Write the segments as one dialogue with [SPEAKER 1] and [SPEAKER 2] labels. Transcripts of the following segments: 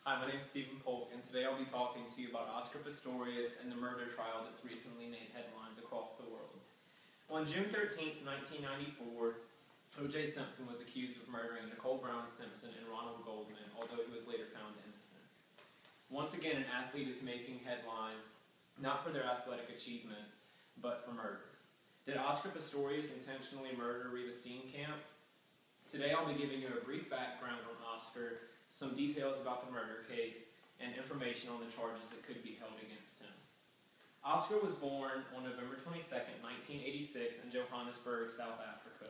[SPEAKER 1] Hi, my name is Stephen Polk, and today I'll be talking to you about Oscar Pistorius and the murder trial that's recently made headlines across the world. On June 13, 1994, O.J. Simpson was accused of murdering Nicole Brown Simpson and Ronald Goldman, although he was later found innocent. Once again, an athlete is making headlines, not for their athletic achievements, but for murder. Did Oscar Pistorius intentionally murder Reva Steenkamp? Today I'll be giving you a brief background on Oscar, some details about the murder case, and information on the charges that could be held against him. Oscar was born on November 22, 1986 in Johannesburg, South Africa.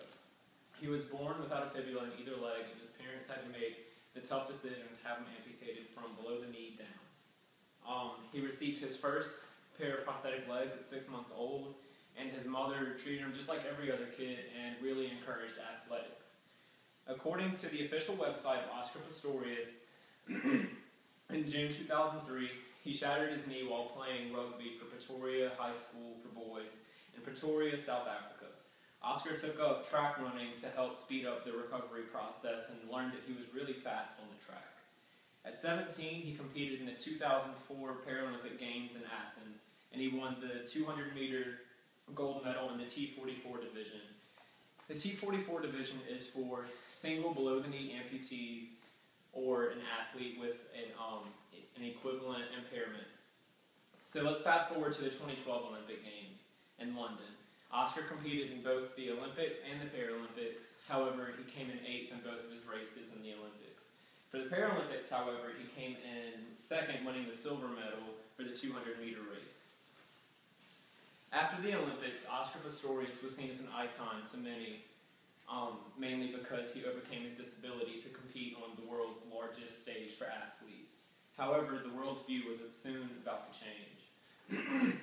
[SPEAKER 1] He was born without a fibula in either leg, and his parents had to make the tough decision to have him amputated from below the knee down. He received his first pair of prosthetic legs at 6 months old, and his mother treated him just like every other kid and really encouraged athletics. According to the official website of Oscar Pistorius, in June 2003, he shattered his knee while playing rugby for Pretoria High School for Boys in Pretoria, South Africa. Oscar took up track running to help speed up the recovery process and learned that he was really fast on the track. At 17, he competed in the 2004 Paralympic Games in Athens, and he won the 200-meter gold medal in the T44 division. The T44 division is for single below-the-knee amputees or an athlete with an equivalent impairment. So let's fast forward to the 2012 Olympic Games in London. Oscar competed in both the Olympics and the Paralympics. However, he came in 8th in both of his races in the Olympics. For the Paralympics, however, he came in 2nd, winning the silver medal for the 200-meter race. After the Olympics, Oscar Pistorius was seen as an icon to many, mainly because he overcame his disability to compete on the world's largest stage for athletes. However, the world's view was soon about to change.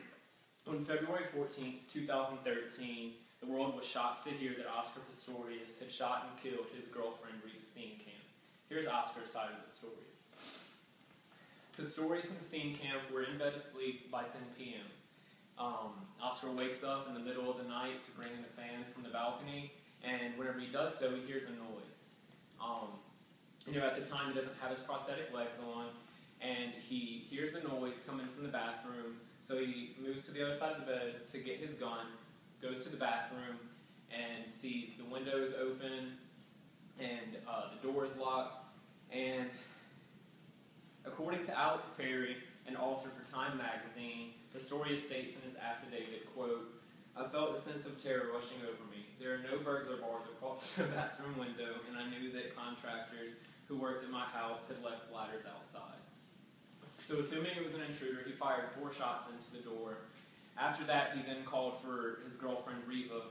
[SPEAKER 1] On February 14, 2013, the world was shocked to hear that Oscar Pistorius had shot and killed his girlfriend, Reva Steenkamp. Here's Oscar's side of the story. Pistorius and Steenkamp were in bed asleep by 10 p.m. Oscar wakes up in the middle of the night to bring in the fan from the balcony, and whenever he does so, he hears a noise. At the time, he doesn't have his prosthetic legs on, and he hears the noise coming from the bathroom, so he moves to the other side of the bed to get his gun, goes to the bathroom, and sees the windows open, and the door is locked, and according to Alex Perry, an author for Time magazine, Pistorius states in his affidavit, quote, "I felt a sense of terror rushing over me. There are no burglar bars across the bathroom window, and I knew that contractors who worked at my house had left ladders outside." So assuming it was an intruder, he fired 4 shots into the door. After that, he then called for his girlfriend, Reva,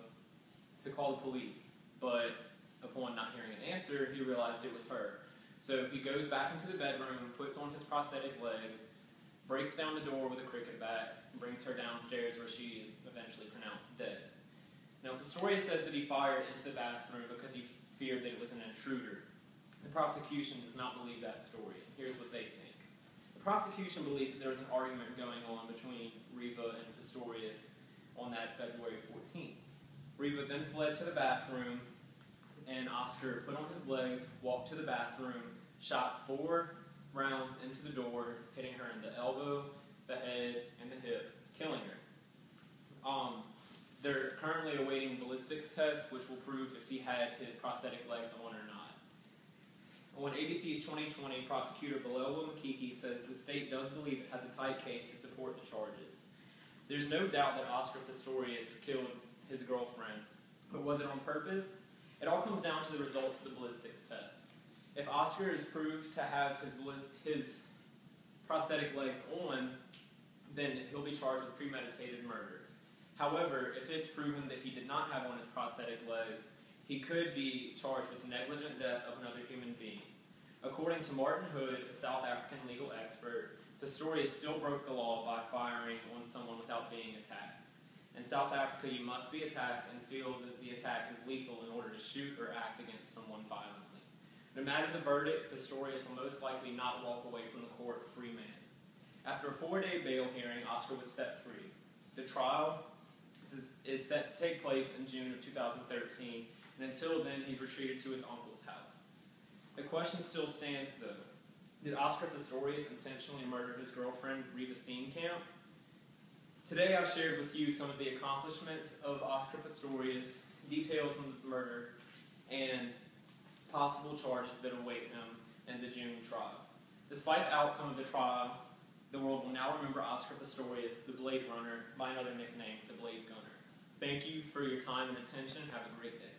[SPEAKER 1] to call the police. But upon not hearing an answer, he realized it was her. So he goes back into the bedroom, puts on his prosthetic legs, breaks down the door with a cricket bat, and brings her downstairs where she is eventually pronounced dead. Now, Pistorius says that he fired into the bathroom because he feared that it was an intruder. The prosecution does not believe that story. Here's what they think. The prosecution believes that there was an argument going on between Reva and Pistorius on that February 14th. Reva then fled to the bathroom, and Oscar put on his legs, walked to the bathroom, shot 4 rounds into the door, hitting her in the elbow, the head, and the hip, killing her. They're currently awaiting ballistics tests, which will prove if he had his prosthetic legs on or not. On ABC's 2020, prosecutor Bilal Makiki says the state does believe it has a tight case to support the charges. There's no doubt that Oscar Pistorius killed his girlfriend, but was it on purpose? It all comes down to the results of the ballistics test. If Oscar is proved to have his prosthetic legs on, then he'll be charged with premeditated murder. However, if it's proven that he did not have on his prosthetic legs, he could be charged with negligent death of another human being. According to Martin Hood, a South African legal expert, Pistorius still broke the law by firing on someone without being attacked. In South Africa, you must be attacked and feel that the attack is lethal in order to shoot or act against someone violently. No matter the verdict, Pistorius will most likely not walk away from the court a free man. After a 4-day bail hearing, Oscar was set free. The trial is set to take place in June of 2013, and until then, he's retreated to his uncle's house. The question still stands, though. Did Oscar Pistorius intentionally murder his girlfriend, Reva Steenkamp? Today I shared with you some of the accomplishments of Oscar Pistorius, details on the murder, and possible charges that await him in the June trial. Despite the outcome of the trial, the world will now remember Oscar Pistorius, the Blade Runner, by another nickname, the Blade Gunner. Thank you for your time and attention. Have a great day.